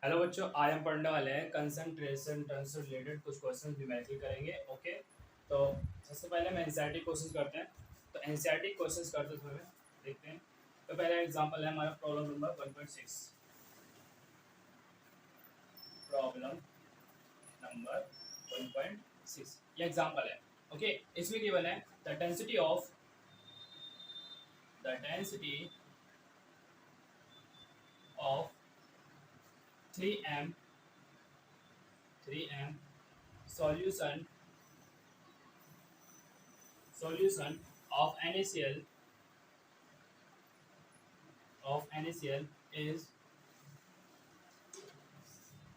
Hello बच्चों, आज हम पढ़ने वाले हैं कंसंट्रेशन टर्म्स से रिलेटेड कुछ क्वेश्चन न्यूमेरिकल करेंगे। ओके, तो सबसे पहले हम एनसीईआरटी क्वेश्चन करते हैं। तो एनसीईआरटी क्वेश्चन करते हुए देखते हैं। तो पहला एग्जांपल है हमारा प्रॉब्लम नंबर 1.6। प्रॉब्लम नंबर 1.6 ये एग्जांपल है। ओके, इसमें गिवन है the density of 3m solution of NaCl is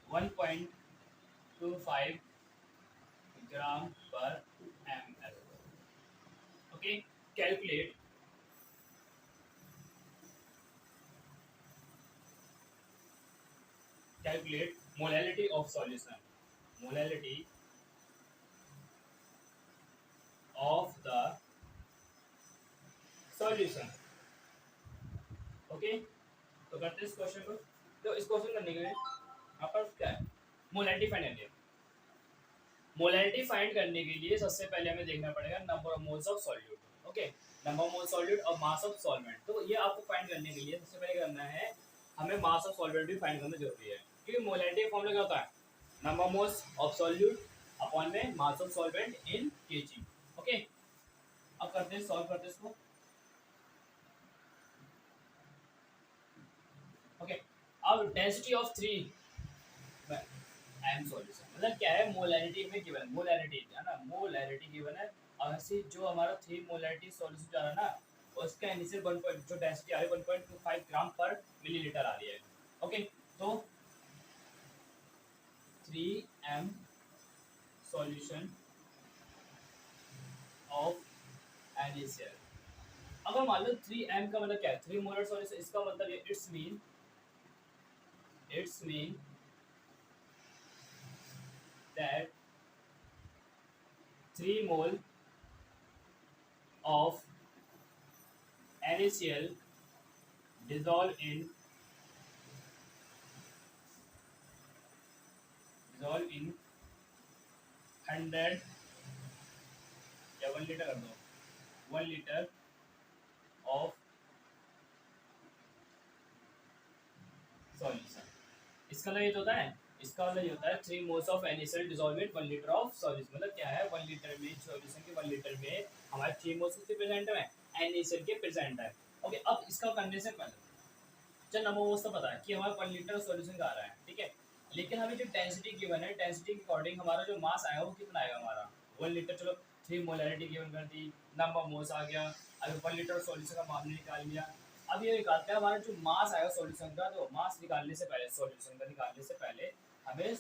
1.25 gram per ml. Okay, calculate molality of solution. Molality of the solution. Okay, तो करते हैं इस क्वेश्चन को। तो इस क्वेश्चन करने के लिए यहाँ पर क्या है, मोलैलिटी फाइंड करनी है। मोलैलिटी फाइंड करने के लिए सबसे पहले हमें देखना पड़ेगा number of moles of solute. Okay, number of moles solute और मास ऑफ सॉल्वेंट। तो ये आपको फाइंड करने के लिए सबसे पहले करना है, हमें मास ऑफ सॉल्वेंट भी फाइंड करना जरूरी है। क्योंकि मोलैलिटी का फॉर्मूला क्या होता है, number of moles of solute upon में mass of solvent in kg. Okay, अब करते हैं, सॉल्व करते हैं इसको। ओके, अब डेंसिटी ऑफ 3 एम सॉल्यूशन मतलब क्या है, मोलैरिटी में गिवन, मोलैरिटी है ना, मोलैरिटी गिवन है। और ऐसे जो हमारा 3 मोलैरिटी सॉल्यूशन जा रहा है ना, उसका इनिशियल 1 जो डेंसिटी आ रही है 1.25 ग्राम पर मिलीलीटर आ रही है। ओके, तो 3m सॉल्यूशन ऑफ NaCl। अगर मान लो 3m का मतलब क्या है, 3 मोलर सॉल्यूशन, इसका मतलब ये it's mean that 3 mole of NaCl dissolve in 100 या 1 लीटर कर दो, 1 लीटर ऑफ सॉल्यूशन। इसका मतलब ये होता है, इसका मतलब ये होता है 3 moles of NaCl dissolve in 1 litre of solution. मतलब क्या है, 1 लीटर में सॉल्यूशन के 1 लीटर में हमारे 3 मोल्स कितने प्रेजेंट है, NaCl के प्रेजेंट है। ओके, अब इसका करने से पहले चल नंबर मोल्स तो पता है कि हमारा 1 लीटर सॉल्यूशन का आ रहा है, ठीक है। लेकिन हमें जो डेंसिटी गिवन है, डेंसिटी के अकॉर्डिंग हमारा जो मास आएगा वो कितना आएगा हमारा 1 लीटर। चलो 3 मोलैरिटी गिवन कर दी, नंबर मोल्स आ गया। अभी 1 लीटर सॉल्यूशन का मास निकाल लिया। अब ये निकालते हैं हमारा जो मास आएगा सॉल्यूशन का। तो मास निकालने से पहले, सॉल्यूशन का निकालने से पहले हमें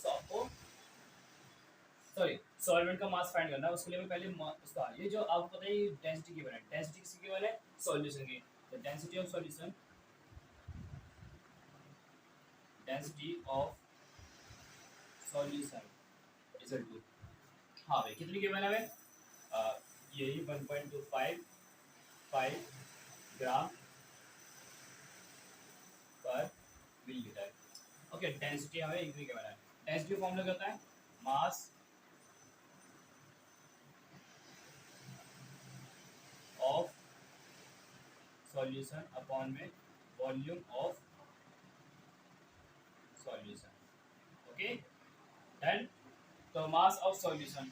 सॉल्वेंट का मास फाइंड करना है। उसके लिए पहले उसका, ये जो आपको पता है डेंसिटी गिवन है, डेंसिटी किसकी गिवन है, सॉल्यूशन की। तो density of solution, density of solution equal to, हाँ भाई कितनी गिवन है हमें, यही 1.25 ग्राम पर मिलीलीटर। ओके, डेंसिटी हमें इतनी गिवन है। डेंसिटी फॉर्मूला क्या होता है, मास ऑफ सॉल्यूशन अपॉन में volume of solution. Okay done. तो मास ऑफ सॉल्यूशन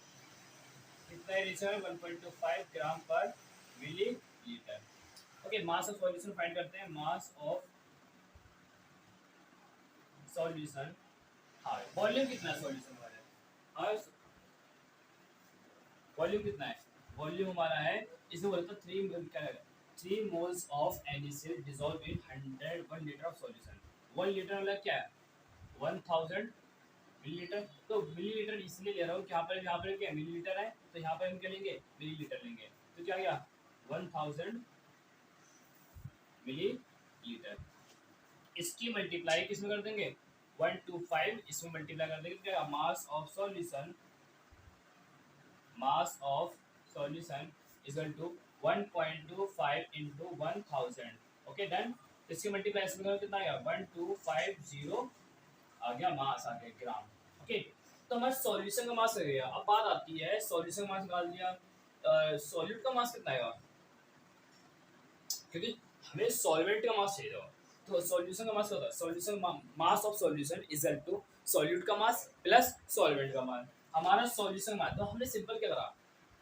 कितना है, 1.25 ग्राम per millilitre. Okay, mass of solution find करते हैं। मास ऑफ सॉल्यूशन, हाँ वॉल्यूम कितना है सॉल्यूशन हमारा, वॉल्यूम कितना है, वॉल्यूम हमारा है, इसे बोलते हैं 3 moles of NaCl dissolve in 1 litre of solution. 1 litre मतलब क्या है, 1000 मिलीलीटर। तो मिलीलीटर इसलिए ले रहा हूँ कि यहाँ पर क्या मिलीलीटर है, तो यहाँ पर हम क्या लेंगे, मिलीलीटर लेंगे। तो क्या गया 1000 मिलीलीटर। इसकी मल्टीप्लाई किसमें कर देंगे, 125 इसमें मल्टीप्लाई कर देंगे। क्या mass of solution, mass of solution equal to 1.25 into 1000। Okay done. इसकी मल्टीप्लाई इसमें करो कितना आएगा, 1250 आ गया मास आ गया ग्राम। ओके, तो हमारे सॉल्यूशन का मास आ गया। अब बात आती है सॉल्यूशन का मास निकाल दिया, सॉल्यूट का मास कितना आएगा, क्योंकि हमें सॉल्वेंट का मास चाहिए था। तो सॉल्यूशन का मास क्या होता है, solution mass of solution is equal to solute का मास प्लस सॉल्वेंट का मास। हमारा सॉल्यूशन मास, तो हमने सिंपल क्या करा,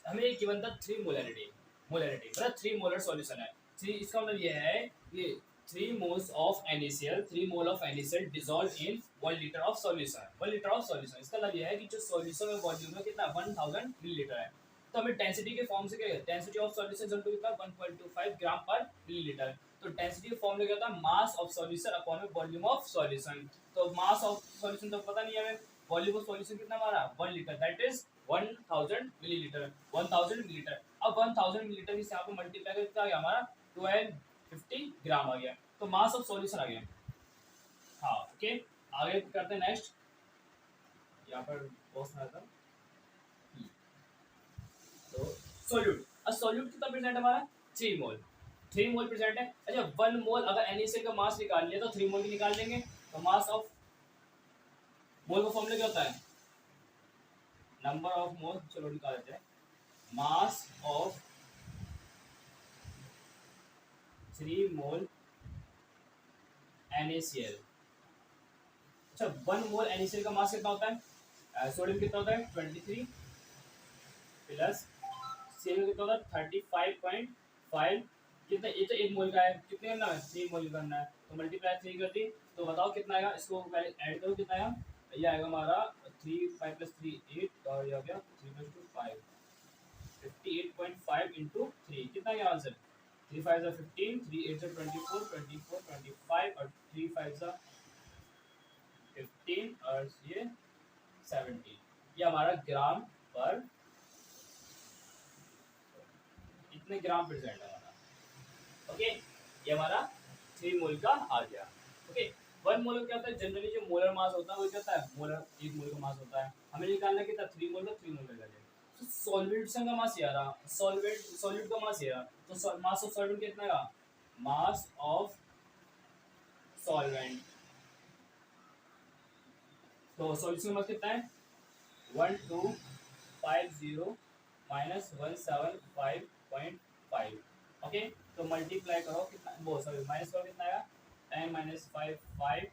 हमें एक गिवन था 3 मोलैरिटी, मोलैरिटी मतलब 3 मोलर सॉल्यूशन है। 3 इसका मतलब ये है कि 3 moles of NaCl, 3 mole of NaCl dissolve in 1 litre of solution, 1 litre of solution. इसका मतलब ये है कि जो सॉल्यूशन में वॉल्यूम है कितना 1000 मिलीलीटर है। तो हमें डेंसिटी के फॉर्म से क्या है, density of solution equal to कितना 1.25 ग्राम पर मिलीलीटर। तो डेंसिटी के फॉर्म में क्या होता है, मास ऑफ सॉल्यूशन अपॉन में वॉल्यूम ऑफ सॉल्यूशन। तो मास ऑफ सॉल्यूशन तो पता नहीं है हमें, वॉल्यूम ऑफ सॉल्यूशन कितना हमारा 1 litre, that is 1000 millilitre, 1000 millilitre. अब 1000 मिलीलीटर इस यहाँ पे मल्टीप्लाई करके कितना आ गया हमारा 1250 ग्राम आ गया। तो मास ऑफ सॉल्यूशन आ गया। हाँ ओके, आगे करते हैं नेक्स्ट। यहाँ पर बहुत सारा था। तो सोल्यूट, अब सोल्यूट कितना प्रेजेंट है हमारा 3 मोल, 3 मोल प्रेजेंट है। अच्छा 1 मोल अगर NaCl का मास निकाल लिया तो 3 मोल की निकाल लेंगे। तो मास ऑफ मोल का फॉर्मूला क्या होता है, नंबर ऑफ मोल, चलो निकाल देते हैं, मास ऑफ 3 मोल NaCl। अच्छा 1 मोल NaCl का मास कितना होता है, सोडियम कितना होता है 23 प्लस Cl कितना होता है 35.5, कितना, ये तो 1 मोल का है, कितने करना है 3 मोल करना है, तो मल्टीप्लाई 3 कर दी। तो बताओ कितना आएगा, इसको पहले ऐड करो कितना आएगा, ये आएगा हमारा 3 5 प्लस 3 8 और ये आ गया 3 प्लस 2 5, 58.5 इंटू 3 कितना गया आंसर, 3 5 15, 3 8 24, 24 25 और 3 5 15 और ये 17, ये हमारा ग्राम पर इतने ग्राम प्रेजेंट है हमारा। ओके, ये हमारा 3 मोल का आ गया। ओके, 1 मोल क्या होता है, जनरली जो मोलर मास होता है वो क्या होता है, मोलर 1 मोल का मास होता है। हमें निकालना है कितना 3 मोल का, 3 मोल निकालेंगे। तो सॉल्वेंट का मास ये आ रहा, सॉल्यूट का मास ये रहा, तो मास ऑफ सॉल्वेंट कितना रहा, मास ऑफ सॉल्वेंट, तो सॉल्यूशन का मास कितना है 1250 माइनस 175.5। ओके, तो मल्टीप्लाई करो कितना, वो सॉरी माइनस करो कितना आएगा 10 माइनस 5 5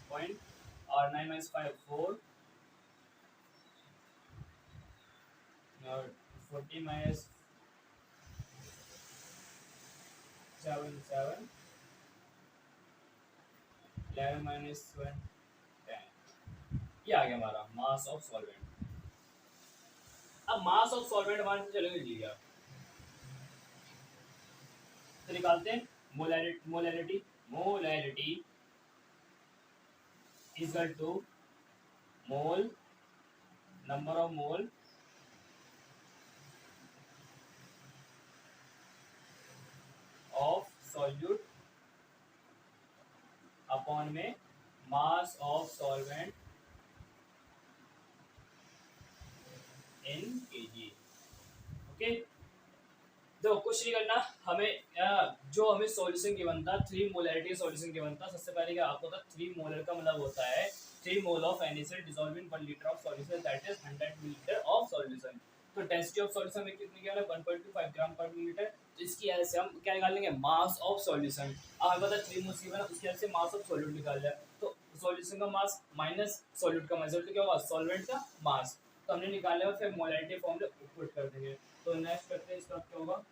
पॉइंट और 9 माइनस 5 4 और 40 माइनस 7 7 11 माइनस 1 10, ये आ गया हमारा मास ऑफ सॉल्वेंट। अब मास ऑफ सॉल्वेंट हमारे चलेंगे लिया, तो निकालते हैं molarity, molarity molarity is equal to mole, number of mole of solute upon में mass of solvent in kg. Okay, तो कुछ नहीं करना हमें, जो हमें सॉल्यूशन गिवन था 3 मोलैरिटी सॉल्यूशन गिवन था, सबसे पहले क्या आपको था 3 मोलर का मतलब होता है 3 mole of NaCl dissolve in 1 litre of solution, that is 100 millilitre of solution. तो डेंसिटी ऑफ सॉल्यूशन में कितनी क्या है 1.25 ग्राम पर मिलीलीटर। तो इसकी हेल्प से हम क्या निकाल लेंगे, मास ऑफ सॉल्यूशन। अब हमें पता है 3 मोल्स गिवन है, उसकी हेल्प से मास ऑफ सॉल्यूट निकाल लिया। तो सॉल्यूशन का मास माइनस सॉल्यूट का मास, तो क्या होगा सॉल्वेंट का मास, तो हमने निकाला और फिर मोलैरिटी फॉर्म में पुट कर देंगे। तो नेक्स्ट करते हैं, इसका क्या होगा,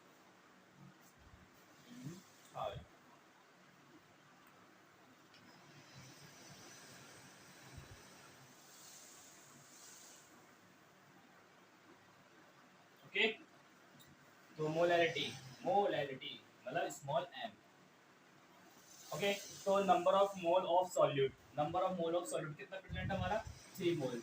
हाँ ओके, तो मोलैरिटी, मोलैरिटी मतलब स्मॉल m। ओके, तो number of mole of solute, number of mole of solute कितना प्रेजेंट है हमारा 3 mole.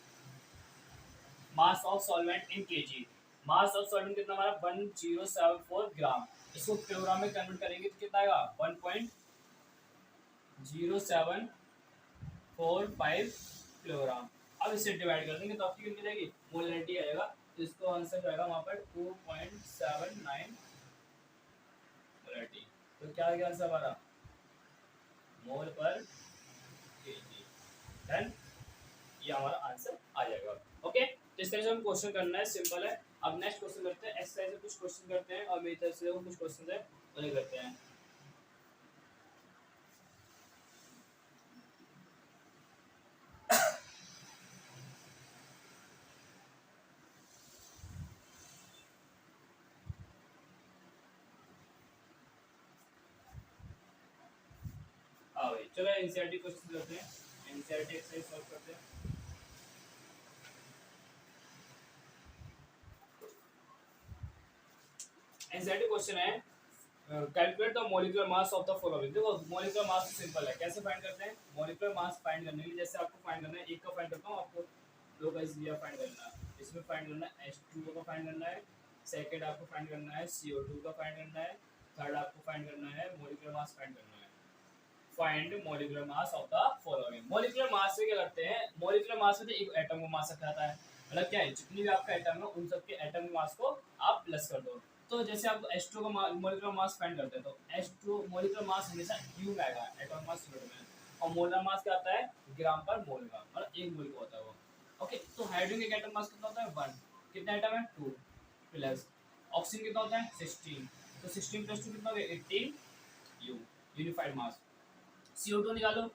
Mass of solvent in kg, mass of solvent कितना हमारा 1074 ग्राम। इसको किलोग्राम में कन्वर्ट करेंगे तो कितना आएगा 1.0745 किलोग्राम। अब इसे डिवाइड कर देंगे तो आपकी कितनी मिलेगी, मोलैरिटी आएगा, तो इसको आंसर आएगा वहाँ पर 2.79 मोलैरिटी। तो क्या आ गया आंसर हमारा, मोल पर केजी। इस तरह से हम क्वेश्चन करना है, सिंपल है। अब नेक्स्ट क्वेश्चन करते हैं, एक्सरसाइज से कुछ क्वेश्चन करते हैं और मेरी तरफ से कुछ क्वेश्चन है उन्हें करते हैं। हाँ भाई चलो एनसीईआरटी क्वेश्चन करते हैं, एनसीईआरटी एक्सरसाइज सॉल्व करते हैं। एनसीईआरटी क्वेश्चन है calculate the molecular mass of the following. देखो मॉलिक्यूलर मास तो सिंपल है, कैसे फाइंड करते हैं? मॉलिक्यूलर मास फाइंड करने के लिए जैसे आपको फाइंड करना है, एक का फाइंड करता हूँ, आपको दो का इसलिए फाइंड करना है। इसमें फाइंड करना है H2O का फाइंड करना है, सेकंड आपको फाइंड करना है CO2 का फाइंड करना है, थर्ड आपको फाइंड करना है मॉलिक्यूलर मास फाइंड करना है। Find molecular mass of the following. Molecular mass से क्या करते हैं? मॉलिक्यूलर मास में एक एटम का मास रखा जाता है, मतलब क्या है, जितनी भी आपका एटम है उन सबके एटम के मास को आप प्लस कर दो। तो जैसे आप H2 का मॉलिक्यूलर मास फाइंड करते हैं तो H2 मॉलिक्यूलर मास हमेशा U में आएगा, एटॉमिक मास यूनिट में, और मोलर मास क्या आता है? ग्राम पर मोल का, मतलब एक मोल का होता है वो। ओके, तो हाइड्रोजन का एटम मास कितना होता है? 1। कितना एटम है? 2 प्लस ऑक्सीजन कितना होता है? 16। तो 16 + 2 कितना हो गया? 18 U यूनिफाइड मास। CO2 निकालो,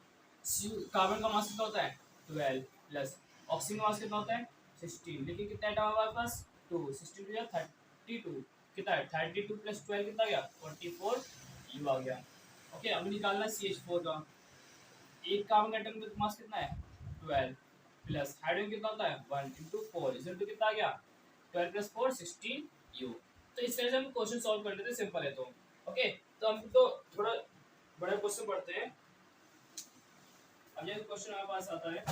कार्बन का मास कितना होता है? 12 प्लस ऑक्सीजन का मास कितना होता है? 16। लेकिन कितना एटम है हमारे पास? 2। 16 या 32 कितना है? 32 + 12 कितना गया? 44 U आ गया। ओके, अब निकालना CH4 का। एक कार्बन का एटम का मास कितना है? 12 प्लस हाइड्रोजन कितना होता है? 1 × 4 इज कितना आ गया? 12 + 4 16 U। तो इस तरह से हम क्वेश्चन सॉल्व कर लेते हैं, सिंपल है तो। ओके, तो हम तो थोड़ा बड़ा क्वेश्चन पढ़ते हैं। अब ये क्वेश्चन हमारे पास आता है,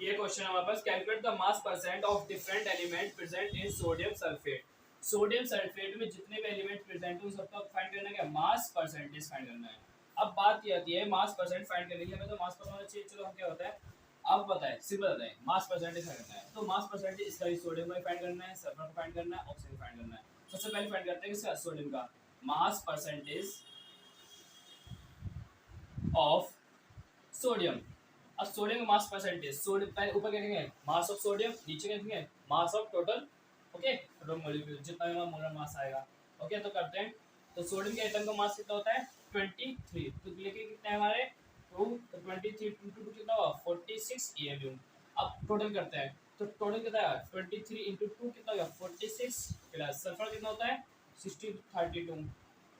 ये क्वेश्चन हमारे पास, calculate the mass percent of different element present in sodium sulphate. Sodium sulphate में जितने भी एलिमेंट प्रेजेंट है उन सबका फाइंड करना है, क्या? मास परसेंटेज फाइंड करना है। अब बात ये आती है मास परसेंट फाइंड करने के लिए हमें तो मास पता होना चाहिए। चलो हम क्या होता है अब बताएं, सिंपल बताएं, मास परसेंटेज फाइंड करना है। तो मास परसेंटेज इसका ही सोडियम का फाइंड करना है, सल्फर का फाइंड करना है, ऑक्सीजन फाइंड करना है। सबसे पहले फाइंड करते हैं किसका? सोडियम का। Mass percentage of sodium. अब सोडियम का मास परसेंटेज, सोडियम पहले ऊपर क्या कहेंगे? मास ऑफ सोडियम, नीचे क्या कहेंगे? Mass of total. Okay, total molecule जितना भी मोलर मास आएगा। ओके, तो करते हैं। तो सोडियम के एटम का मास कितना होता है? 23। तो लेकिन कितना है हमारे? 2। तो 23 × 2 कितना होगा? 46 EMU। अब टोटल करते हैं, तो टोटल कितना है? 23 × 2 कितना होगा? 46 प्लस सल्फर कितना होता है? 16 32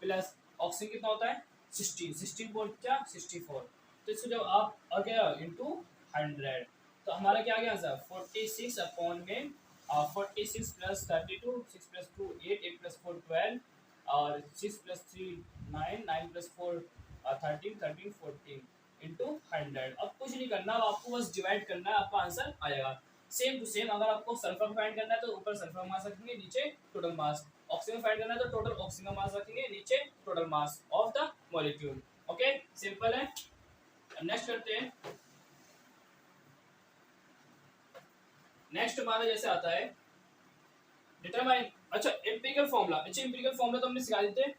प्लस ऑक्सीजन कितना होता है? 16 16 4 क्या? 64। तो इसको जब आप और क्या इंटू 100, तो हमारा क्या आ गया आंसर? 46 अपॉन में 46 + 32, 6 + 2 8, 8 + 4 12, और 6 + 3 9, 9 + 4 13, 13 14 इंटू 100। अब कुछ नहीं करना, अब आपको बस डिवाइड करना है, आपका आंसर आ जाएगा। सेम टू सेम अगर आपको सल्फर फाइंड करना है तो ऊपर सल्फर मास रखेंगे, नीचे टोटल मास। ऑक्सीजन फाइंड करना है तो टोटल ऑक्सीजन मास रखेंगे, नीचे total mass of the molecule. Okay, simple है। नेक्स्ट करते हैं। नेक्स्ट हमारा जैसे आता है डिटरमाइन, अच्छा एम्पिरिकल फॉर्मूला। अच्छा एम्पिरिकल फॉर्मूला तो हमने सिखा देते हैं।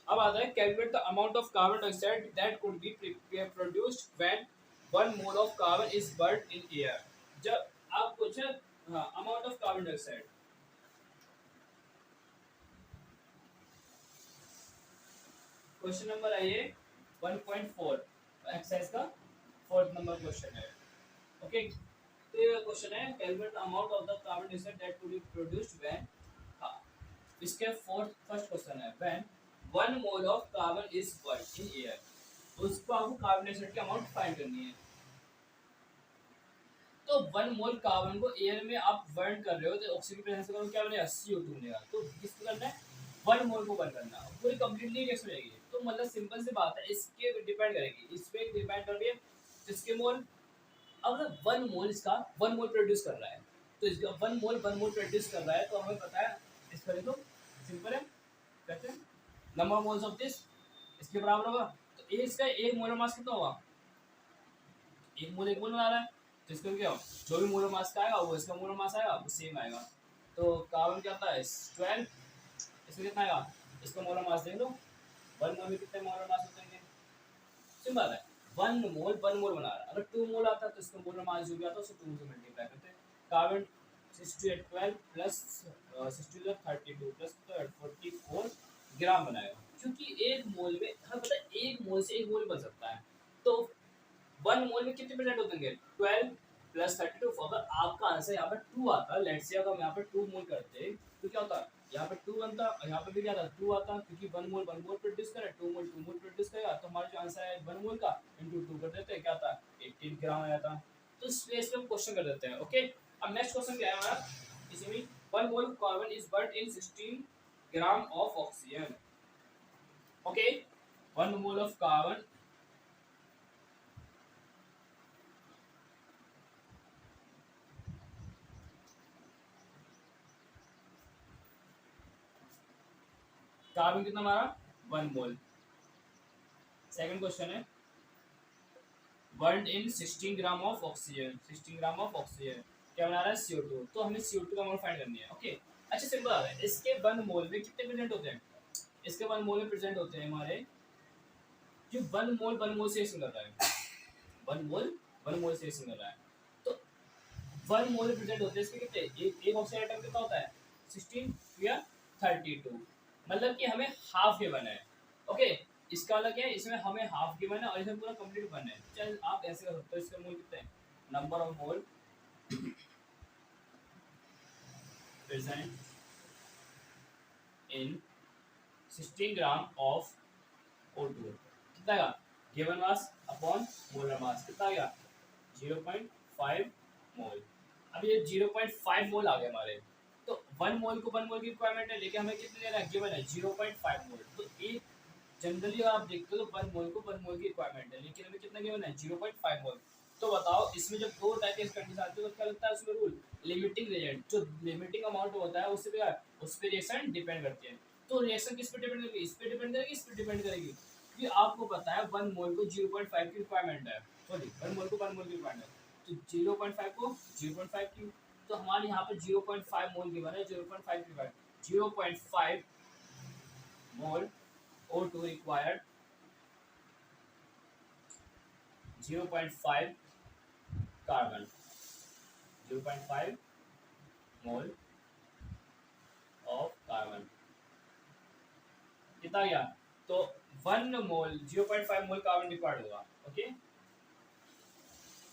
अब आता है calculate the amount of carbon dioxide that could be produced when 1 mole of carbon is burned in air. जब आप पूछे amount of carbon dioxide, question number आइए 1.4 एक्सरसाइज का 4th नंबर क्वेश्चन है। ओके, तो ये क्वेश्चन है calculate the amount of the carbon dioxide that could be produced when, इसके फर्स्ट क्वेश्चन है when 1 mole of carbon is burned in air. उसको आपको कार्बन डाइऑक्साइड की अमाउंट फाइंड करनी है। तो 1 मोल कार्बन को एयर में आप बर्न कर रहे हो तो ऑक्सीजन की प्रेजेंस में क्या बनेगा? CO2 बनेगा। तो किसको करना है? 1 मोल को बर्न करना है, पूरी कंप्लीटली रिएक्शन रहेगी। तो मतलब सिंपल सी बात है, इसके डिपेंड करेगी, इस पे डिपेंड कर रही है इसके मोल। अब 1 मोल इसका 1 मोल प्रोड्यूस कर रहा है, तो इसका 1 मोल प्रोड्यूस कर रहा है, तो हमें पता है इसका देखो सिंपल है, कहते हैं number of moles of this इसके बराबर होगा। तो इसका एक मोलर मास कितना होगा? एक मोल बना रहा है, तो इसका क्या हो? जो भी मोलर मास का आएगा वो इसका मोलर मास आएगा, वो सेम आएगा। तो कार्बन क्या आता है 12, इसमें कितना आएगा, इसका मोलर मास देख लो, 1 मोल में कितने मोलर मास होते हैं, सिंपल बात है, 1 मोल बना रहा है, अगर 2 मोल आता तो इसका मोलर मास जो भी आता है उसको 2 से मल्टीप्लाई करते हैं। कार्बन 68 12 प्लस 62 32 प्लस 44 ग्राम बनाएगा, क्योंकि एक मोल में हमें पता है एक मोल से एक मोल बन सकता है, तो 1 मोल में कितने परसेंट होते हैं 12 प्लस 32, अगर आपका आंसर यहाँ पर 2 आता, लेट्स से अगर हम यहाँ पर 2 मोल करते तो क्या होता, यहाँ पर 2 बनता और यहाँ पर भी क्या था 2 आता, क्योंकि 1 मोल प्रोड्यूस करे, 2 मोल प्रोड्यूस करेगा, तो हमारा जो आंसर है 1 मोल का इंटू 2 कर देते हैं, क्या आता 18 ग्राम आ जाता। तो इस बेस पे हम क्वेश्चन कर देते हैं। ओके, अब नेक्स्ट क्वेश्चन क्या है हमारा, इसमें 1 mole carbon is burned in 16 gram of oxygen. Okay, 1 mole of carbon carbon कितना हमारा 1 मोल। सेकंड क्वेश्चन है burned in 16 gram of oxygen, 16 gram of oxygen क्या बना रहा है CO2, तो हमें CO2 का मोल फाइंड करनी है। ओके, अच्छा सिंपल है, इसके 1 मोल में कितने प्रेजेंट होते हैं, इसके 1 मोल में प्रेजेंट होते हैं हमारे जो 1 मोल से रिएक्शन कर रहा है, 1 मोल से रिएक्शन कर रहा है, तो 1 मोल में प्रेजेंट होते हैं इसके कितने, एक ऑक्सीजन आइटम कितना होता है 16 या 32, मतलब कि हमें हाफ गिवन है। ओके, इसका अलग है, इसमें हमें हाफ गिवन है और इसमें पूरा कंप्लीट वन है। चल आप ऐसे कर सकते हो, इसका मोल कितने हैं, number of mole present in 16 gram of O2 कितना का given mass upon molar mass कितना गया 0.5 मोल। अब ये 0.5 मोल आ गए हमारे, तो 1 मोल को 1 मोल की रिक्वायरमेंट है, लेकिन हमें कितने देना है, गिवन है 0.5 मोल। तो एक जनरली आप देखते हो तो 1 मोल को 1 मोल की रिक्वायरमेंट है, लेकिन हमें कितना गिवन है 0.5 मोल। तो बताओ इसमें जब दो टाइप के कंडीशन आती है तो क्या लगता है उसमें रूल, लिमिटिंग रिएजेंट, जो लिमिटिंग अमाउंट होता है उससे भी उस पर रिएक्शन डिपेंड करती है। तो रिएक्शन किस पे डिपेंड करेगी, इस पे डिपेंड करेगी, इस पे डिपेंड करेगी, क्योंकि आपको पता है 1 मोल को 0.5 की रिक्वायरमेंट है, सॉरी 1 मोल को 1 मोल की रिक्वायरमेंट है, तो 0.5 को 0.5 की, तो हमारे यहाँ पर 0.5 मोल गिवन है, 0.5 की requirement 0.5 mole O2 required 0.5 carbon, 0.5 mole of carbon कितना गया, तो 1 मोल 0.5 मोल कार्बन रिक्वायर्ड होगा। ओके,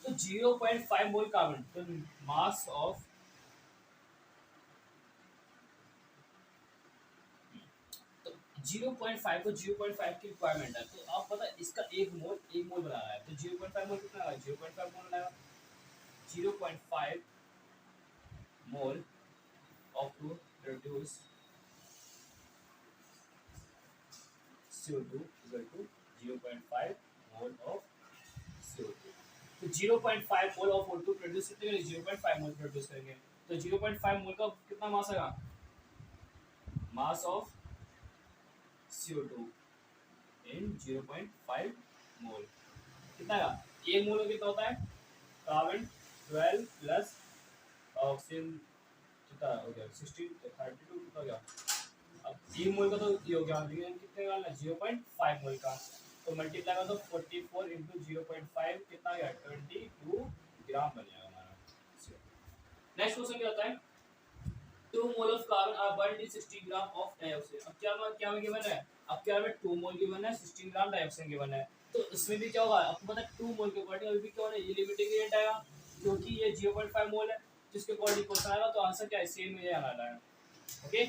तो 0.5 मोल कार्बन, तो मास ऑफ, तो 0.5 को 0.5 की रिक्वायरमेंट है, तो आप पता है इसका एक मोल बना रहा है, तो 0.5 मोल कितना आएगा 0.5 मोल बनाएगा 0.5 मोल of to produce CO2 equal to 0.5 mole of CO2। तो 0.5 मोल ऑफ O2 प्रोड्यूस कितने करेंगे 0.5 मोल प्रोड्यूस करेंगे, तो 0.5 मोल का कितना मास आएगा, मास ऑफ CO2 इन 0.5 मोल कितना आएगा, एक मोल में कितना होता है कार्बन 12 प्लस ऑक्सीजन कितना हो गया 16 32 कितना हो गया, अब 3 मोल का तो ये हो गया, लेकिन कितने का है 0.5 मोल का, तो मल्टीप्लाई का तो 44 इंटू 0.5 कितना गया 22 ग्राम बन जाएगा हमारा। नेक्स्ट क्वेश्चन क्या होता है 2 mole of carbon are burned in 16 gram of dioxide. अब क्या में गिवन है, अब क्या में 2 मोल गिवन है 16 ग्राम डाइऑक्साइड गिवन है, तो इसमें भी क्या होगा आपको पता है 2 मोल के अकॉर्डिंग अभी भी क्या होना है ये लिमिटिंग रेट आएगा, क्योंकि ये 0.5 मोल है, जिसके अकॉर्डिंग क्वेश्चन आएगा, तो आंसर क्या है सेम ही आना है। ओके,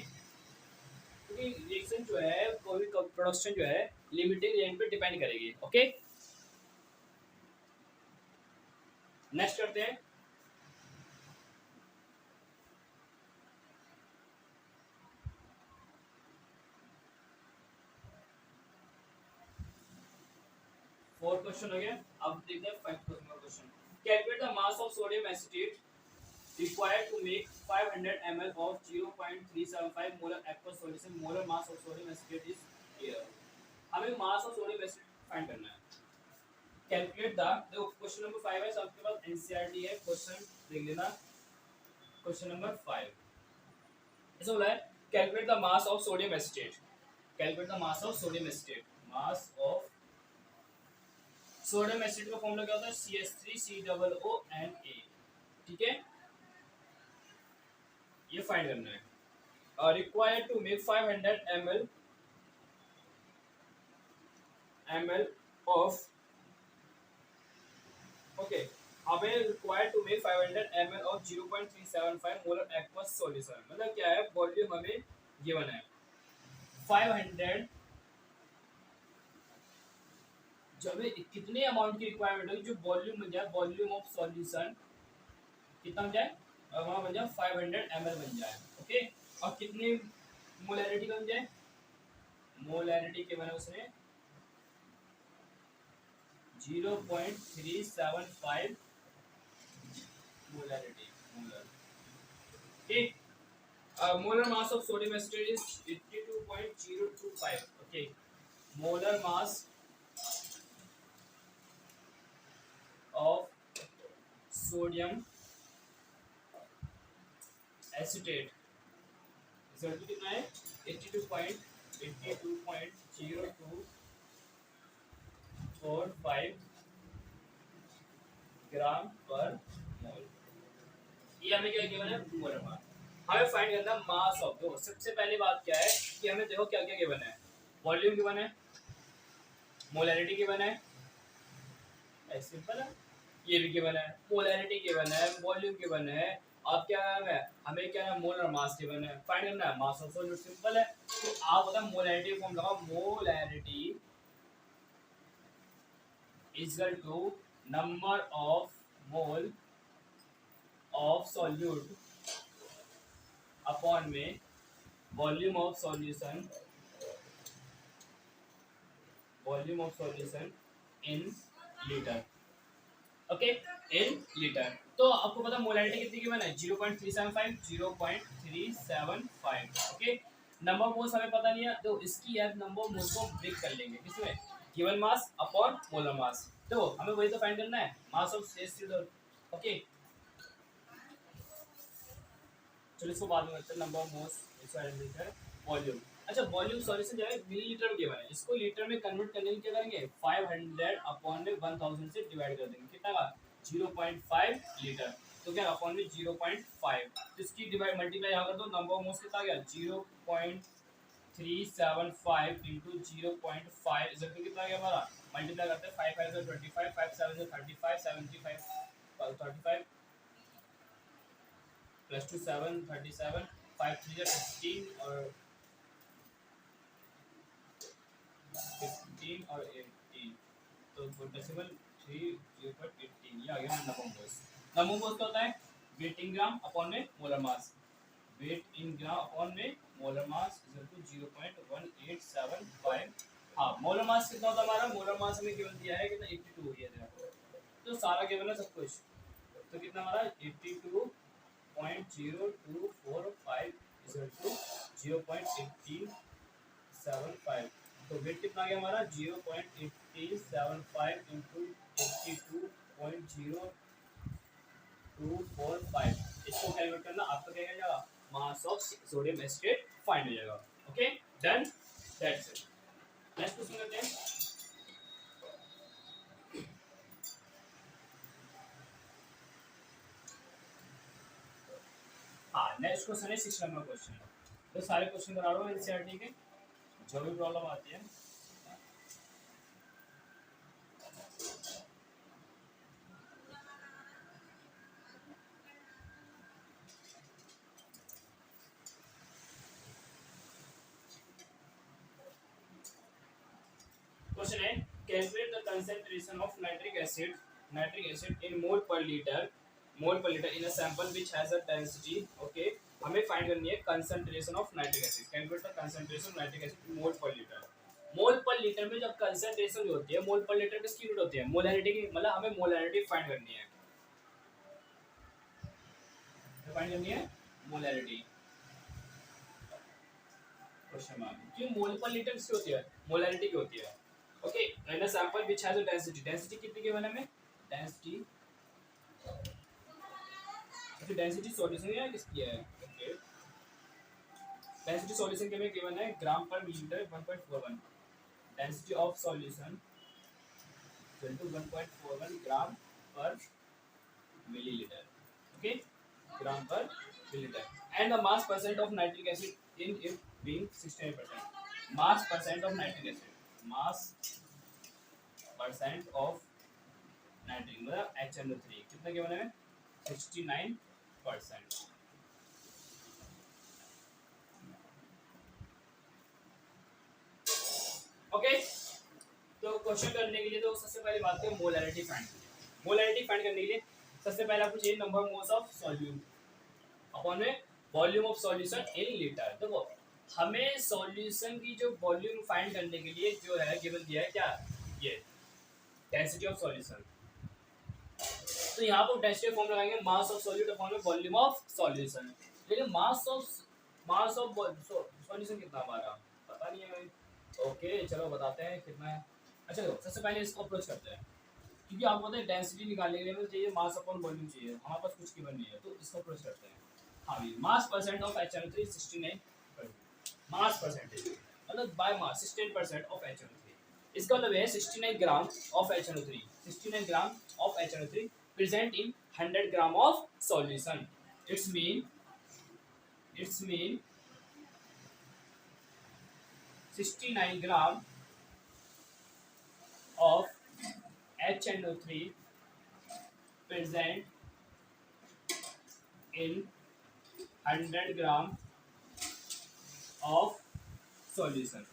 क्योंकि रिएक्शन जो है कोई प्रोडक्शन जो है लिमिटिंग रेंज पे डिपेंड करेगी। ओके, नेक्स्ट करते हैं फोर्थ क्वेश्चन हो गया। अब देखते हैं fifth question, calculate the mass of sodium acetate required to make 500 ml of 0.375 molar aqueous solution, molar mass of sodium acetate is here। हमें mass of sodium acetate find करना है, कैलकुलेट द, देखो question number 5 है, सबके पास NCERT है, question देख लेना, question number 5 इसमें बोला है calculate the mass of sodium acetate, calculate the mass of sodium acetate, mass of sodium acid का फॉर्मूला क्या होता है CH3COONA, ठीक है, ये फाइंड करना है। Required to make 500 ml of, okay, हमें required to make 500 ml of 0.375 molar aqueous solution, मतलब क्या है, वॉल्यूम हमें गिवन है 500, जब कितने अमाउंट की रिक्वायरमेंट होगी, जो वॉल्यूम बन जाए, वॉल्यूम ऑफ सॉल्यूशन कितना बन जाए, वहाँ बन जाए 500 ml बन जाए, ओके, और कितनी मोलैरिटी का बन जाए, मोलैरिटी के बना उसने 0.375 मोलैरिटी, मोलर, ठीक, molar mass of sodium acetate is 82.025, okay, molar mass of sodium acetate result कितना है 82.0245 ग्राम पर मोल, ये हमें क्या गिवन है, मोलर मास। हमें फाइंड करना मास ऑफ, दो सबसे पहली बात क्या है कि हमें देखो क्या क्या गिवन है, वॉल्यूम गिवन है, मोलैरिटी गिवन है, सिंपल है, ये भी गिवन है, मोलैरिटी गिवन है, वॉल्यूम गिवन है, अब क्या है, हमें क्या है, मोलर मास गिवन है, फाइंड करना है मास ऑफ सॉल्यूट, सिंपल है। तो आप बता मोलैरिटी फॉर्म लगाओ, molarity is equal to number of mole of solute upon में volume of solution, volume of solution in litre, okay, in litre. तो आपको पता मोलैरिटी कितनी गिवन है 0.375, 0.375, ओके, नंबर ऑफ मोल्स हमें पता नहीं है, तो इसकी हेल्प नंबर ऑफ मोल्स को ब्रेक कर लेंगे, किसमें, given mass upon molar mass, तो हमें वही तो फाइंड करना है, मास ऑफ CH3, ओके, चलो इसको बाद में करते हैं, number of moles litre, volume, अच्छा वॉल्यूम सॉल्यूशन जो है मिलीलीटर में गिवन है, इसको लीटर में कन्वर्ट करने के लिए क्या करेंगे 500 अपॉन में 1000 से डिवाइड कर देंगे, कितना का 0.5 लीटर, तो क्या अपॉन में 0.5, तो इसकी डिवाइड मल्टीप्लाई यहाँ कर दो, नंबर ऑफ मोल्स कितना आ गया 0.375 इंटू 0.5 इज इक्वल टू कितना आ गया हमारा, मल्टीप्लाई करते हैं 5 5 से 25, 5 7 से 35, 75 35 प्लस 2 7 37, 5 3 से 15 और 15 और 18, तो डेसिमल 3 0.18, ये आ गया नंबर मोल्स। नंबर मोल्स क्या होता है, वेट इन ग्राम अपॉन में molar mass, weight in gram upon में molar mass is equal to 0.1875, हाँ मोलर मास कितना होता है हमारा, मोलर मास हमें गिवन दिया है कितना 82 हो गया था, तो सारा गिवन है सब कुछ, तो कितना हमारा 82.0245 इज इक्वल टू 0.1875, तो वेट कितना आ गया हमारा 0.1875 इंटू 82.0245, इसको कैलकुलेट करना, आपका क्या जाएगा, mass of sodium acetate find हो जाएगा, okay done, that's it. Next question करते हैं, हाँ नेक्स्ट क्वेश्चन है 6 नंबर क्वेश्चन, तो सारे क्वेश्चन करा लो एनसीईआरटी के, जो भी प्रॉब्लम आती है। क्वेश्चन है calculate the concentration of nitric acid in mole per litre in a sample which has a density, okay, हमें फाइंड करनी है concentration of nitric acid, calculate the concentration of nitric acid in mole per litre, mole per litre में जब concentration जो होती है, मोल per litre किसकी unit होती है, मोलैरिटी की, मतलब हमें मोलैरिटी फाइंड करनी है, मोलैरिटी, क्वेश्चन मार्क, क्यों मोल पर लीटर किसकी होती है, मोलैरिटी की होती है, okay, in a sample which has a density कितनी गिवन है हमें, डेंसिटी, तो डेंसिटी सॉल्यूशन है किसकी है, ओके, डेंसिटी सॉल्यूशन के में गिवन है gram per millilitre 1.41, density of solution equal to 1.41 gram per millilitre, okay, gram per millilitre. And the mass percent of nitric acid in it being 69%, mass percent of nitric acid, mass percent of nitric मतलब HNO3 कितना given है 69%। Okay, तो question करने के लिए तो सबसे पहले बात करें मोलैरिटी फाइंड। मोलैरिटी फाइंड करने के लिए सबसे पहले आपको चाहिए number moles of solute upon में volume of solution in litre. देखो हमें सॉल्यूशन की जो वॉल्यूम फाइंड करने के लिए जो है गिवन दिया है क्या, ये डेंसिटी ऑफ सॉल्यूशन। तो यहाँ पर डेंसिटी फॉर्म लगाएंगे मास ऑफ सॉल्यूट अपॉन में वॉल्यूम ऑफ सॉल्यूशन। लेकिन मास ऑफ सॉल्यूशन कितना हमारा पता नहीं है भाई। ओके चलो बताते हैं कितना है। अच्छा देखो सबसे पहले इसको अप्रोच करते हैं, क्योंकि आपको पता है डेंसिटी निकालने के लिए हमें चाहिए मास अपॉन वॉल्यूम चाहिए, हमारे पास कुछ गिवन नहीं है, तो इसको अप्रोच करते हैं। हाँ भाई मास percent of HNO3 69, mass percentage मतलब बाय मास 16% ऑफ HNO3, इसका मतलब है 69 gram of HNO3, 69 gram of HNO3 present in 100 gram of solution. It's mean 69 gram of HNO3 present in 100 gram of solution।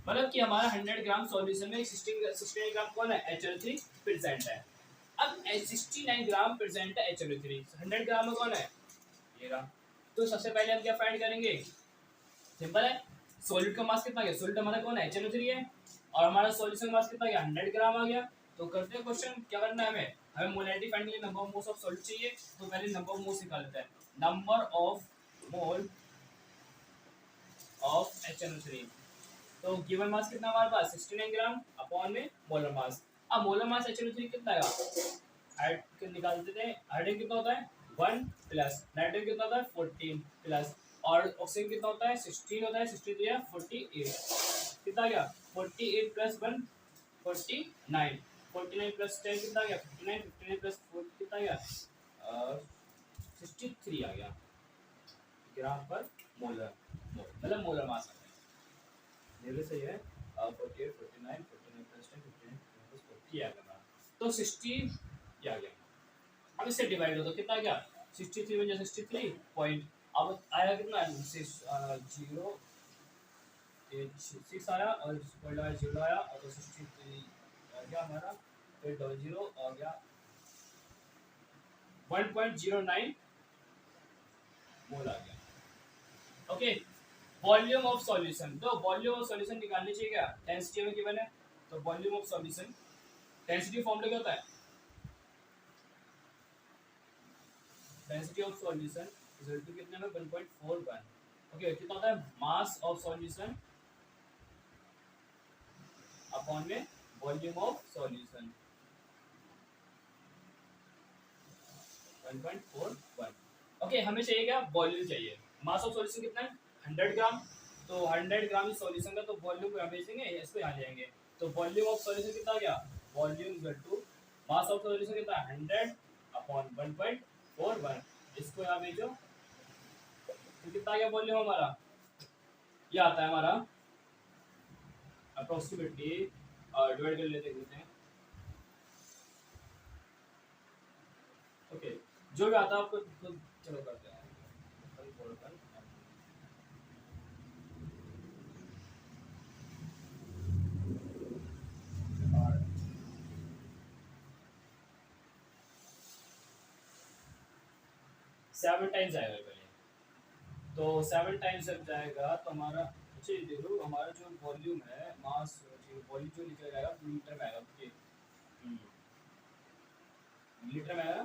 मतलब कि हमारा 100 ग्राम सॉल्यूशन में 69 ग्राम कौन है HNO3 प्रेजेंट है। अब 69 ग्राम प्रेजेंट है HNO3, 100 ग्राम में कौन है ये रहा। तो सबसे पहले हम क्या फाइंड करेंगे, सिंपल है, सॉल्यूट का मास कितना गया, सॉल्यूट हमारा कौन है HNO3 है और हमारा सॉल्यूशन मास कितना गया 100 ग्राम आ गया। तो करते हैं क्वेश्चन, क्या करना है हमें मोलैरिटी फाइंड के लिए number of moles of solute चाहिए, तो पहले नंबर ऑफ मोल्स निकाल लेते हैं। Number of mole of HNO3, तो गिवन मास कितना हमारे पास 69 ग्राम अपॉन में मोलर मास। अब मोलर मास HNO3 कितना है हाइड्रोजन निकाल देते हैं, हाइड्रोजन कितना होता है 1 प्लस, नाइट्रोजन कितना होता है 14 प्लस, और ऑक्सीजन कितना होता है 16 होता है, 63 या 48 कितना गया 48 प्लस 1 49, 49 प्लस 10 कितना गया 59, 59 प्लस 4 कितना गया 63 आ गया ग्राम पर मोलर, मतलब मोलर मास ये सही है। 48 49 49 प्लस 10 59 प्लस 40 आ गया, तो 60 क्या आ गया। अब इससे डिवाइड हो तो कितना गया 63 में 63 पॉइंट, अब आया कितना 0 6 आया और पॉइंट आया 0 आया और तो 63 आ गया हमारा, फिर डबल 0 आ गया 1.09 मोल आ गया। ओके वॉल्यूम ऑफ सॉल्यूशन, तो वॉल्यूम ऑफ सॉल्यूशन निकालनी चाहिए क्या, डेंसिटी में गिवन है, तो volume of solution density formula क्या होता है, density of solution equal to कितने में 1.41, ओके कितना होता है मास ऑफ सॉल्यूशन अपॉन में वॉल्यूम ऑफ सॉल्यूशन 1.41। ओके हमें चाहिए क्या वॉल्यूम चाहिए, मास ऑफ सॉल्यूशन कितना है 100 ग्राम, तो 100 ग्राम इस सॉल्यूशन का, तो वॉल्यूम को यहाँ भेजेंगे इसको यहाँ जाएंगे, तो वॉल्यूम ऑफ सॉल्यूशन कितना आ गया, volume equal to mass of solution कितना 100 अपॉन 1.41, इसको यहाँ भेजो तो कितना आ गया वॉल्यूम हमारा, ये आता है हमारा अप्रोक्सीमेटली डिवाइड कर लेते हैं, ओके जो भी आता है आपको चलो करते हैं 7 टाइम्स आएगा पहले, तो 7 टाइम्स जब जाएगा तो हमारा अच्छा ये देखो हमारा जो वॉल्यूम है मास वॉल्यूम जो लिखा जाएगा मीटर में आएगा, ओके लीटर में आएगा,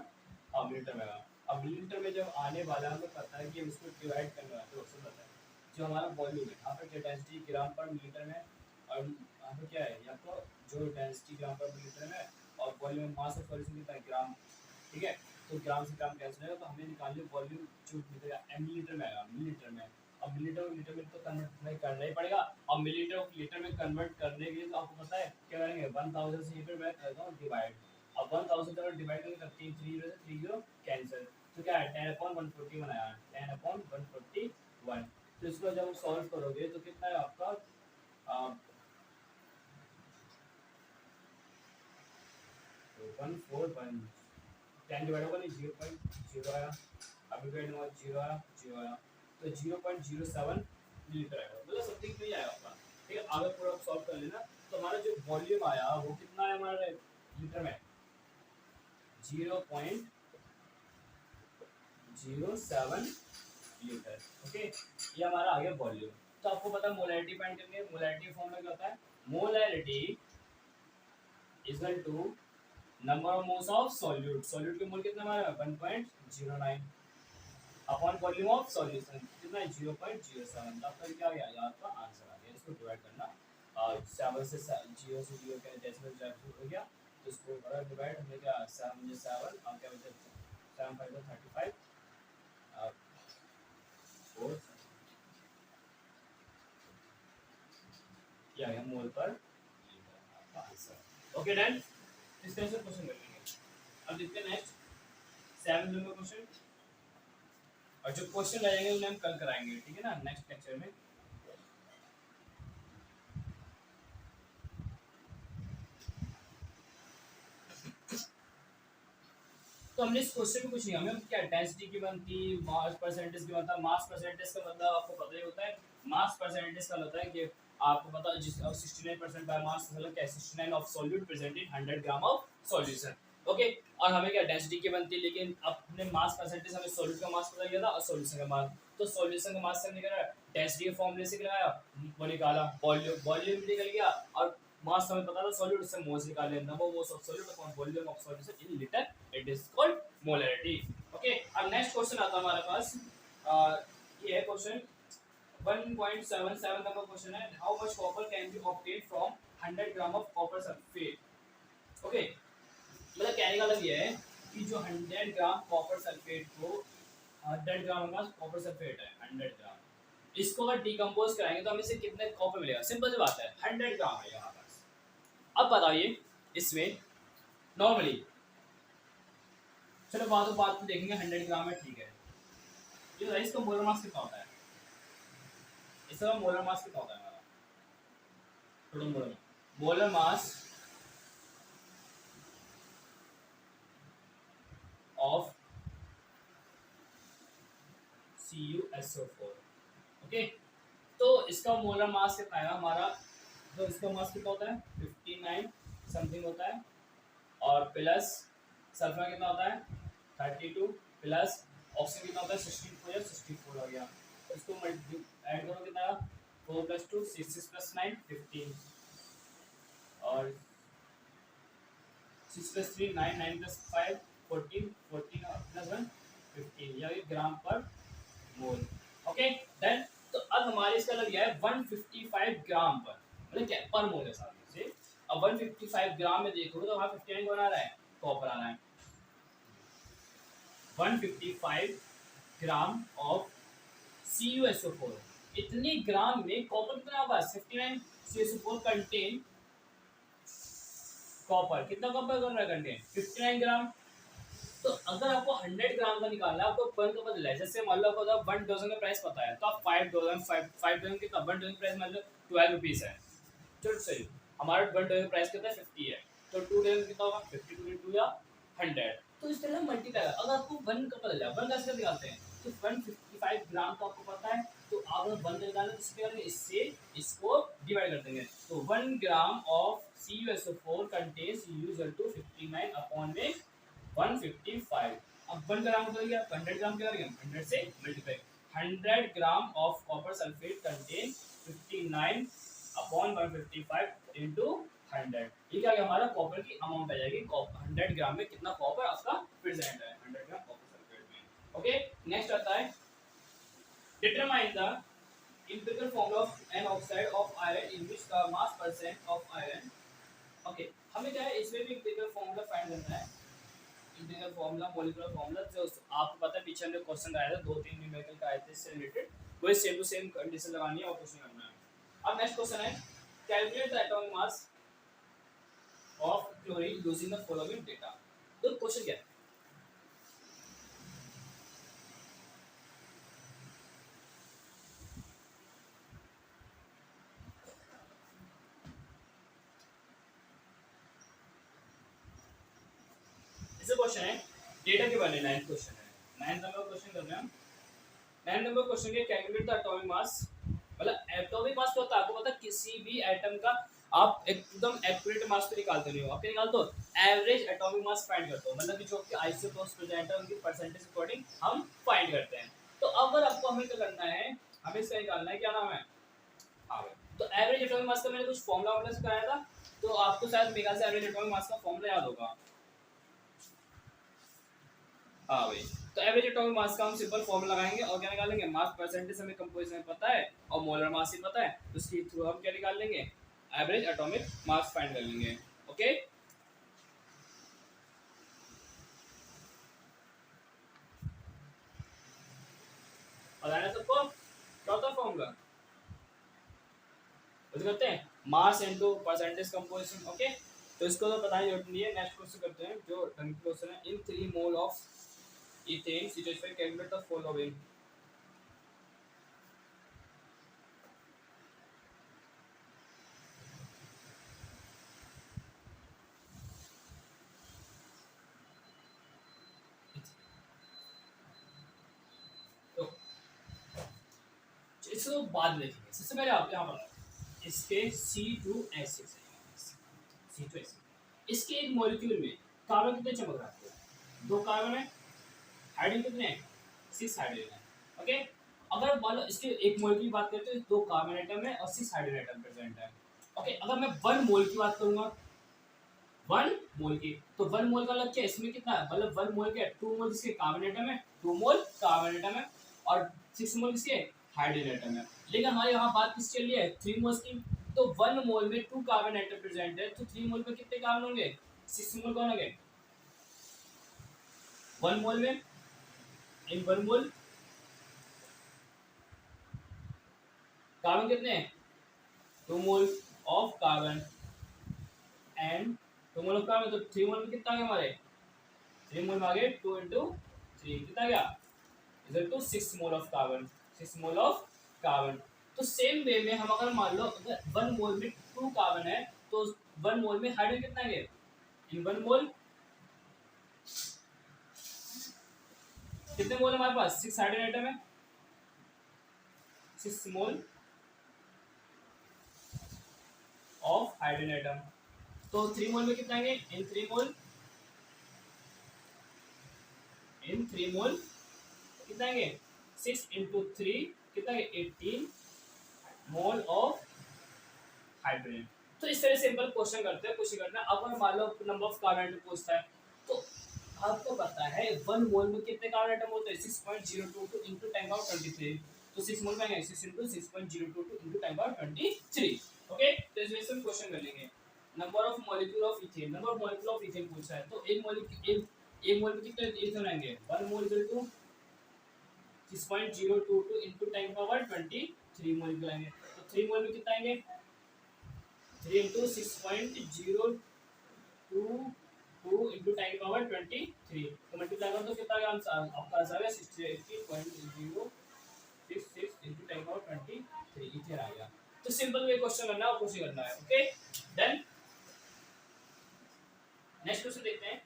हाँ मीटर में आएगा। अब लीटर में जब आने वाला हमें पता है कि हम इसको डिवाइड करने वाले हैं, तो पता है जो हमारा वॉल्यूम है यहाँ पे डेंसिटी ग्राम पर मिलीलीटर में, और यहाँ पे क्या है या तो जो डेंसिटी ग्राम पर मिलीलीटर में और वॉल्यूम मास ऑफ सॉल्यूशन कितना है ग्राम, ठीक है, तो ग्राम से ग्राम कैंसिल होगा, तो हमें निकालने वॉल्यूम जो मिलेगा मिलीलीटर में आएगा, मिलीलीटर में, अब मिलीलीटर को लीटर में तो कन्वर्ट नहीं करना ही पड़ेगा, और मिलीलीटर को लीटर में कन्वर्ट करने के लिए तो आपको पता है क्या करेंगे, 1000 से फिर मैं करता हूँ डिवाइड। अब 1000 से डिवाइड करेंगे तब 3 3 0 3 0 कैंसिल, तो क्या है 10/141 आया, 10/141। तो इसको जब सॉल्व करोगे तो कितना है आपका 141, 10 डिवाइड होगा नहीं 0.0 आया, अभी डिवाइड होगा 0 आया 0 आया, तो 0.07 लीटर आएगा, मतलब समथिंग नहीं आएगा आपका। ठीक है, आगे पूरा सॉल्व कर लेना। तो हमारा जो वॉल्यूम आया वो कितना है हमारे लीटर में, 0.07 लीटर। ओके, ये हमारा आ गया वॉल्यूम। तो आपको पता है मोलैरिटी फाइंड करनी है, मोलैरिटी फॉर्मूला क्या होता है, molarity equal to number of moles of solute, solute के मोल कितना हमारा 1.09 अपॉन वॉल्यूम ऑफ सॉल्यूशन कितना है 0.07। आपका क्या आ गया, आपका आंसर आ गया। इसको डिवाइड करना, 7 से 0 से 0 का डेसिमल जब हो गया तो इसको बड़ा डिवाइड हमने क्या 7 में 7 और क्या बचा 7 5 35 4 क्या है मोल पर आंसर। ओके डन, इस तरह से क्वेश्चन कर लेंगे। अब देखते हैं नेक्स्ट 7 नंबर क्वेश्चन, और जो क्वेश्चन रहेंगे उन्हें हम कल कराएंगे, ठीक है ना, नेक्स्ट लेक्चर में। तो हमने इस क्वेश्चन में कुछ नहीं, हमें क्या डेंसिटी की बनती, मास परसेंटेज की बनता। मास परसेंटेज का मतलब आपको पता ही होता है, मास परसेंटेज का होता है कि आपको पता है जिस 69% बाय मास मतलब क्या 69 of solute present in 100 gram of solution. Okay, और हमें क्या डेंसिटी की बनती है, लेकिन अपने मास परसेंटेज हमें सॉल्यूट का मास पता किया था और सॉल्यूशन का मास, तो सॉल्यूशन का मास से निकाला, डेंसिटी के फॉर्मूले से लगाया वो निकाला, वॉल्यूम वॉल्यूम निकल गया, और मास हमें पता था सॉल्यूट, उससे मोल्स निकाले, number moles of solute upon volume of solution in litre, it is called molarity. Okay, अब नेक्स्ट क्वेश्चन आता है हमारे पास, ये है क्वेश्चन 1.77 नंबर क्वेश्चन है, how much copper can be obtained from 100 gram of copper sulphate. Okay, मतलब कहने का मतलब ये है कि जो 100 ग्राम कॉपर सल्फेट को 100 ग्राम का कॉपर सल्फेट है 100 ग्राम, इसको अगर डिकम्पोज कराएंगे तो हमें इसे कितने कॉपर मिलेगा, सिंपल सी बात है 100 ग्राम है यहाँ पास। अब बताइए इसमें नॉर्मली, चलो बात तो देखेंगे 100 ग्राम है, ठीक है, ये राइस का मोलर मास कितना होता है, इसका मोलर मास कितना होता है हमारा, total molar mass of CuSO4। Okay, तो इसका मोलर मास कितना है हमारा, तो इसका मास कितना होता है 59 समथिंग होता है, और प्लस सल्फर कितना होता है 32, प्लस ऑक्सीजन कितना होता है 64 या 64 हो गया, तो इसको ऐड करो कितना 4 + 2 6 6 + 9 15, और 6 + 3 9 9 + 5 14 14 और +1 15, या ग्राम पर मोल। ओके देन, तो अब हमारे इसका लग गया है 155 ग्राम पर, मतलब क्या पर मोल है साथ से। अब 155 ग्राम में देखोगे तो वहां 59 बना रहा है, कॉपर आना है 155 ग्राम ऑफ CuSO4, इतनी ग्राम में कॉपर कितना होगा 59 CuSO4 कंटेन कॉपर, कितना कॉपर कर रहा है कंटेन 59 ग्राम। तो अगर आपको 100 ग्राम का निकालना है, आपको पर का बदला है, जैसे मान लो आपको 1 डजन का प्राइस पता है, तो आप 5 डजन कितना 1 डजन प्राइस मान लो 12 रुपीस है, चलो सही, हमारा 1 डजन प्राइस कितना है 50 है, तो 2 डजन कितना होगा 52 × 2 या 100, तो इस तरह मल्टीप्लाई। अगर आपको 1 का पता चला 1 कैसे निकालते हैं, तो 155 ग्राम का आपको पता है, तो आप 1 निकालना तो इसके करेंगे इससे इसको डिवाइड कर देंगे, तो 1 gram of CuSO4 contains U = 59 upon में 155। अब 1 ग्राम हो गया, 100 ग्राम क्या करेंगे 100 से multiply, 100 gram of copper sulphate contain 59 upon 155 into 100, ये क्या हमारा कॉपर की अमाउंट आ जाएगी, 100 ग्राम में कितना कॉपर आपका प्रेजेंट है 100 ग्राम कॉपर सल्फेट में। ओके, नेक्स्ट आता है determine the empirical formula of an oxide of iron in which the mass percent of iron। Okay, हमें क्या है इसमें भी empirical formula फाइंड करना है, इंटीग्रल फार्मूला मॉलिक्यूलर फार्मूला, जो आपको पता है पीछे हमने क्वेश्चन आया था 2-3 न्यूमेरिकल का आए थे इससे रिलेटेड, वही सेम टू सेम कंडीशन लगानी है और कुछ नहीं करना है। अब नेक्स्ट क्वेश्चन है calculate the atomic mass of chlorine using the following data. तो क्वेश्चन क्या है, इसे क्वेश्चन है डेटा के बारे में। 9th क्वेश्चन है, 9th नंबर क्वेश्चन कर रहे हैं हम। 9th नंबर क्वेश्चन के कैलकुलेट द एटॉमिक मास, मतलब एटॉमिक मास क्या होता है आपको पता है, किसी भी एटम का आप एकदम एक्यूरेट मास तो निकालते नहीं हो, आप क्या निकालते हो, एवरेज एटॉमिक मास फाइंड करते हो, मतलब कि जो आपके आइसोटोप्स प्रेजेंट है उनकी परसेंटेज अकॉर्डिंग हम फाइंड करते हैं। तो अब अगर आपको हमें क्या करना है, हमें इसका निकालना है, क्या नाम है, हाँ भाई। तो एवरेज एटॉमिक मास का मैंने कुछ फॉर्मूला वगैरह सिखाया था, तो आपको शायद मेगा से एवरेज एटॉमिक मास का फॉर्मूला याद होगा। हाँ भाई, तो एवरेज एटॉमिक मास का हम सिंपल फॉर्मूला लगाएंगे और क्या निकालेंगे, मास परसेंटेज हमें कंपोजिशन में पता है और मोलर मास ही पता है, तो इसके थ्रू हम क्या निकाल लेंगे, एवरेज एटॉमिक मास फाइंड कर लेंगे। ओके, और है ना सबको, क्या होता है फॉर्मूला, तो करते हैं mass into percentage composition. Okay, तो इसको तो पता ही जरूरत नहीं है। नेक्स्ट क्वेश्चन करते हैं जो क्वेश्चन है, इन 3 mole of ethane situation calculate the following. तो इसको बाद में देखेंगे, सबसे पहले आप यहाँ पर इसके C2H6 C2H6 इसके एक मॉलिक्यूल में कार्बन कितने चमक रहा है, 2 कार्बन है, हाइड्रोजन कितने हैं, 6 हाइड्रोजन है। ओके, अगर मान लो इसके एक मोल की बात करते हैं, 2 कार्बन एटम है और 6 हाइड्रोजन एटम प्रेजेंट है। ओके, अगर मैं 1 मोल की बात करूंगा, 1 मोल की, तो 1 मोल का मतलब क्या, इसमें कितना है, मतलब 1 मोल के 2 मोल इसके कार्बन एटम है, 2 मोल कार्बन एटम है और 6 मोल इसके हाइड्रोजन एटम है। लेकिन हमारे यहाँ बात किस चल रही है, 3 मोल्स की, तो 1 मोल में 2 कार्बन एटम प्रेजेंट है, तो 3 मोल में कितने कार्बन होंगे, 6 मोल कौन होंगे, 1 मोल में, इन 1 मोल कार्बन कितने हैं, 2 mole of carbon and 2 mole of carbon, तो 3 मोल में कितना आ गया हमारे, 3 मोल में आ गए 2 into 3 कितना गया, equal to 6 mole of carbon, 6 mole of carbon. तो सेम वे में हम अगर मान लो अगर 1 मोल में 2 कार्बन है, तो 1 मोल में हाइड्रोजन कितना है, इन 1 मोल कितने मोल हमारे पास, 6 हाइड्रोजन एटम है, 6 मोल ऑफ हाइड्रोजन एटम। तो 3 मोल में कितना है, इन 3 मोल, इन 3 मोल कितना है, 6 into 3 कितना है, 18 मोल ऑफ हाइड्रोजन। तो इस तरह सिंपल क्वेश्चन करते हैं, कुछ करना। अगर मान लो नंबर ऑफ कार्बन एटम पूछता है, तो आपको पता है 1 मोल में कितने कार्बन एटम होते हैं, 6.022 into 10^23, तो 6 मोल में आएंगे 6 into 6.022 into 10^23। ओके, तो इसमें से हम क्वेश्चन कर लेंगे। Number of molecule of ethane, number of molecule of ethane पूछा है, तो एक मॉलिक्यूल एक मोल में कितने इथेन आएंगे, 1 मोल इक्वल टू 6.022 into 10^23 मोल आएंगे, तो 3 मोल में कितना आएंगे, 3 into 6.022 into 10^23, तो मल्टीप्लाई करो तो कितना आएगा आंसर, आपका आंसर आएगा 68.066 into 10^23 इधर आएगा। तो सिंपल वे क्वेश्चन करना है और कुछ नहीं करना है। Okay, done. नेक्स्ट क्वेश्चन देखते हैं,